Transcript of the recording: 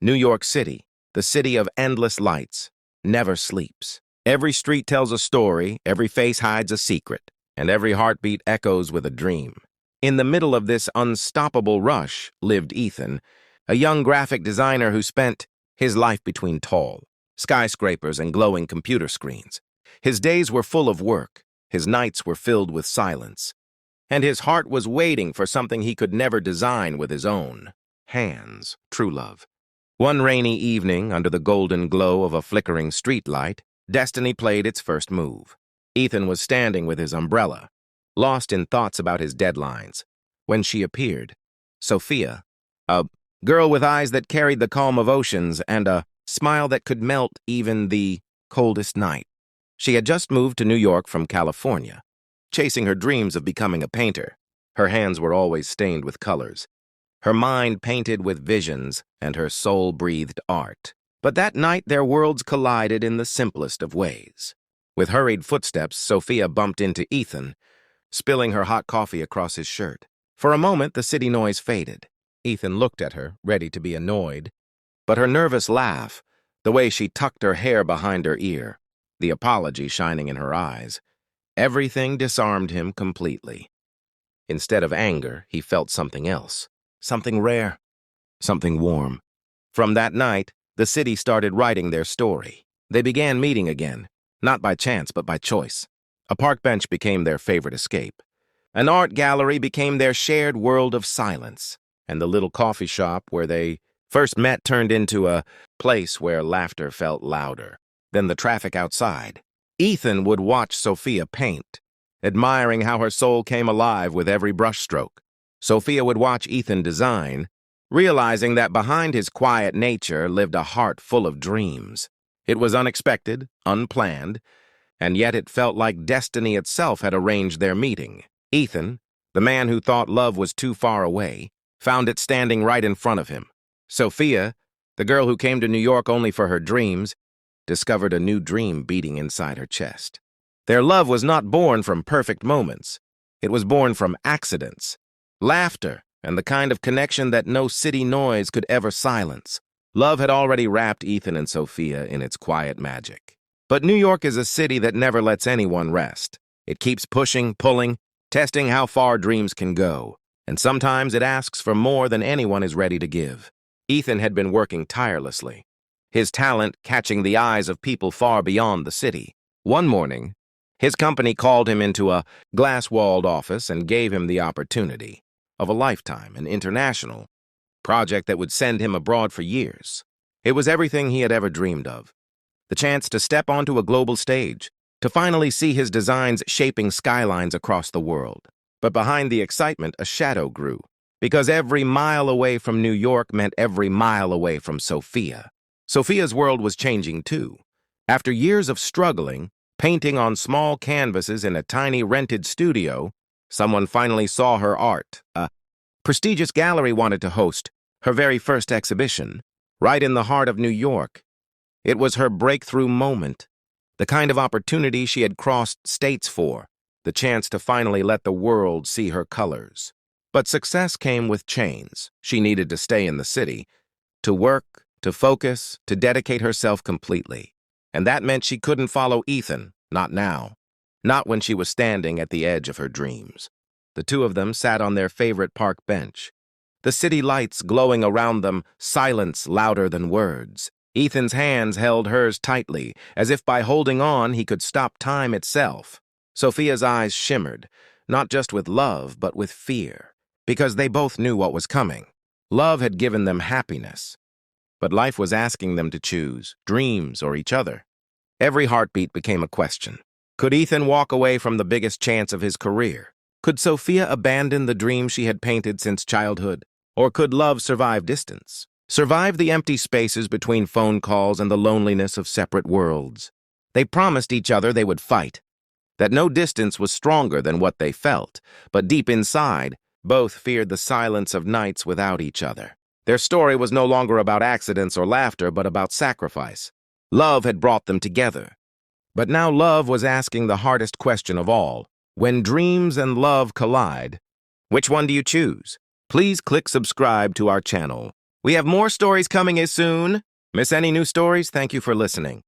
New York City, the city of endless lights, never sleeps. Every street tells a story, every face hides a secret, and every heartbeat echoes with a dream. In the middle of this unstoppable rush lived Ethan, a young graphic designer who spent his life between tall skyscrapers and glowing computer screens. His days were full of work, his nights were filled with silence, and his heart was waiting for something he could never design with his own hands. True love. One rainy evening, under the golden glow of a flickering streetlight, destiny played its first move. Ethan was standing with his umbrella, lost in thoughts about his deadlines, when she appeared. Sophia, a girl with eyes that carried the calm of oceans and a smile that could melt even the coldest night. She had just moved to New York from California, chasing her dreams of becoming a painter. Her hands were always stained with colors, her mind painted with visions, and her soul breathed art. But that night their worlds collided in the simplest of ways. With hurried footsteps, Sophia bumped into Ethan, spilling her hot coffee across his shirt. For a moment, the city noise faded. Ethan looked at her, ready to be annoyed. But her nervous laugh, the way she tucked her hair behind her ear, the apology shining in her eyes, everything disarmed him completely. Instead of anger, he felt something else. Something rare. Something warm. From that night, the city started writing their story. They began meeting again, not by chance but by choice. A park bench became their favorite escape. An art gallery became their shared world of silence. And the little coffee shop where they first met turned into a place where laughter felt louder than the traffic outside. Ethan would watch Sophia paint, admiring how her soul came alive with every brushstroke. Sophia would watch Ethan design, realizing that behind his quiet nature lived a heart full of dreams. It was unexpected, unplanned, and yet it felt like destiny itself had arranged their meeting. Ethan, the man who thought love was too far away, found it standing right in front of him. Sophia, the girl who came to New York only for her dreams, discovered a new dream beating inside her chest. Their love was not born from perfect moments. It was born from accidents, laughter, and the kind of connection that no city noise could ever silence. Love had already wrapped Ethan and Sophia in its quiet magic. But New York is a city that never lets anyone rest. It keeps pushing, pulling, testing how far dreams can go. And sometimes it asks for more than anyone is ready to give. Ethan had been working tirelessly, his talent catching the eyes of people far beyond the city. One morning, his company called him into a glass-walled office and gave him the opportunity of a lifetime, an international project that would send him abroad for years. It was everything he had ever dreamed of. The chance to step onto a global stage, to finally see his designs shaping skylines across the world. But behind the excitement, a shadow grew, because every mile away from New York meant every mile away from Sophia. Sophia's world was changing too. After years of struggling, painting on small canvases in a tiny rented studio, someone finally saw her art. A prestigious gallery wanted to host her very first exhibition, right in the heart of New York. It was her breakthrough moment, the kind of opportunity she had crossed states for, the chance to finally let the world see her colors. But success came with chains. She needed to stay in the city, to work, to focus, to dedicate herself completely. And that meant she couldn't follow Ethan, not now. Not when she was standing at the edge of her dreams. The two of them sat on their favorite park bench. The city lights glowing around them, silence louder than words. Ethan's hands held hers tightly, as if by holding on he could stop time itself. Sophia's eyes shimmered, not just with love, but with fear, because they both knew what was coming. Love had given them happiness, but life was asking them to choose dreams or each other. Every heartbeat became a question. Could Ethan walk away from the biggest chance of his career? Could Sophia abandon the dream she had painted since childhood? Or could love survive distance? Survive the empty spaces between phone calls and the loneliness of separate worlds? They promised each other they would fight, that no distance was stronger than what they felt, but deep inside, both feared the silence of nights without each other. Their story was no longer about accidents or laughter, but about sacrifice. Love had brought them together. But now love was asking the hardest question of all. When dreams and love collide, which one do you choose? Please click subscribe to our channel. We have more stories coming as soon. Miss any new stories? Thank you for listening.